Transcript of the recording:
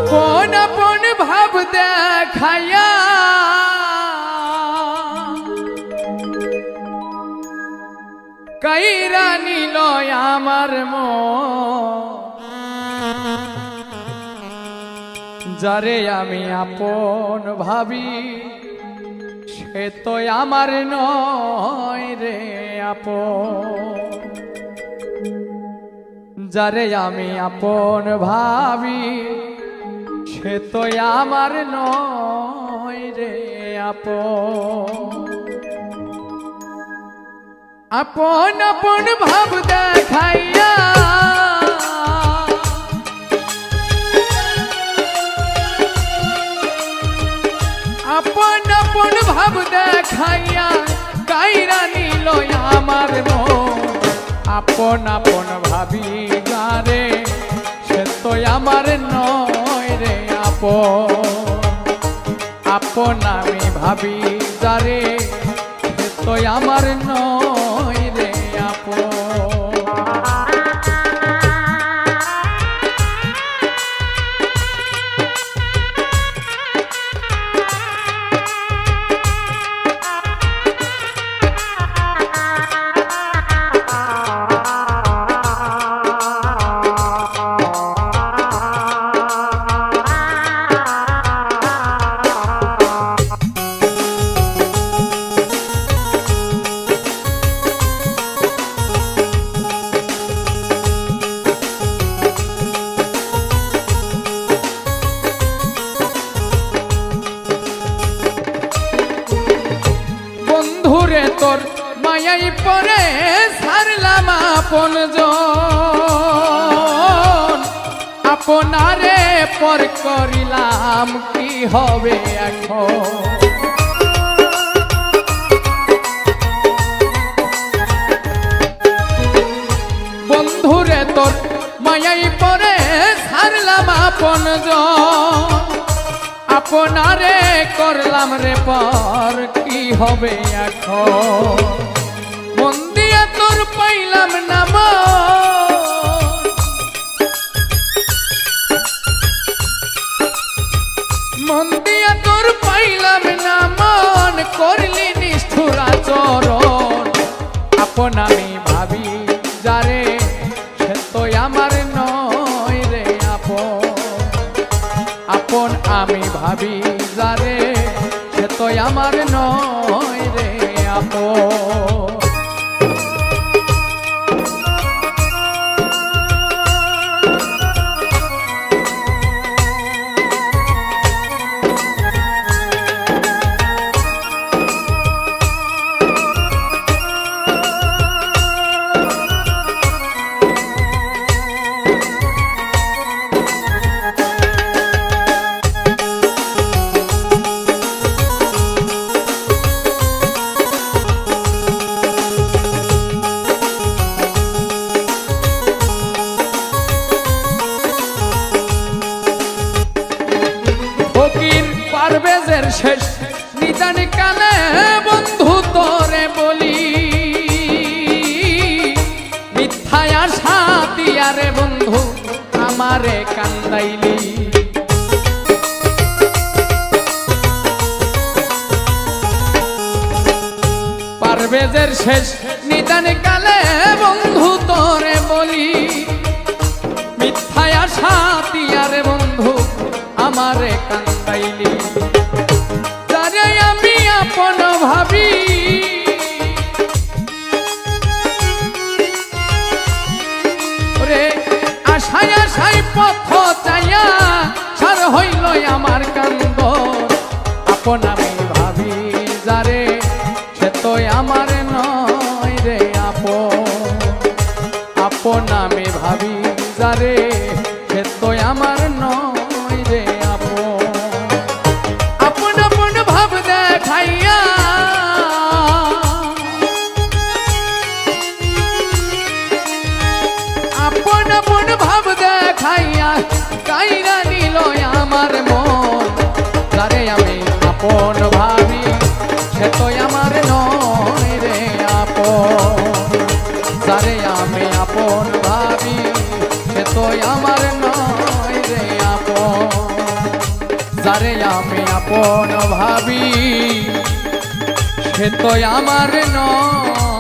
আপন আপন ভাব দেখাইয়া কাইরা নিল আমার যারে আমি আপন ভাবি সে তো আমার নয় রে আপন। যারে আমি আপন ভাবি সে তো আমার নয় রে আপন। আপন আপন ভাব দেখাইয়া আপন আপন ভাব দেখাইয়া কাইরা নিল আমার মন। আপন আপন ভাবি গারে সে তো আমার নয় রে আপন। আপন আমি ভাবি যারে সে তো আমার নয় রে আপন। বন্ধুরে তোর মায়াই পরে ছাড়লাম আপন জন। আপনারে পর করিলাম কি হবে এখন। বন্ধুরে তোর মায়াই পরে ছাড়লাম আপন জন। আপনারে করলাম রে পর কি হবে এখন। মন দিয়া তোর পাইলাম না মন দিয়া তোর পাইলাম না মন করলি নিষ্ঠুর আচরণ। আপন আমি ভাবি যারে সে তো আমার নয় রে আপন। আপন আমি ভাবি যারে সে তো আমার নয় রে আপন। পারভেজের শেষ নিদান কালে বন্ধু তোরে বলি মিথ্যায় আশা দিয়ারে বন্ধু আমারে কান্দাইলি। পারভেজের শেষ নিদান কালে বন্ধু তোরে বলি মিথ্যায় আশা দিয়ারে বন্ধু আমারে কান্দাইলি। যারে আমি আপন ভাবি রে আশায় আশায় পথ চাইয়া সার হইল আমার কান্দ। আপন আমি ভাবি যারে সে তো আমার নয় রে আপন। আপন আমি ভাবি যারে সে তো আমার নয় রে আপন। আপন আপন ভাব দেখাইয়া আপন আপন ভাব দেখাইয়া কাইরা নিল আমার মন। যারে আমি আপন ভাবি সে তো আমার নয় রে আপন। যারে আমি আপন ভাবি সে তো আমার নয় রে আপন। যারে আমি আপন ভাবি সে তো আমার নয়।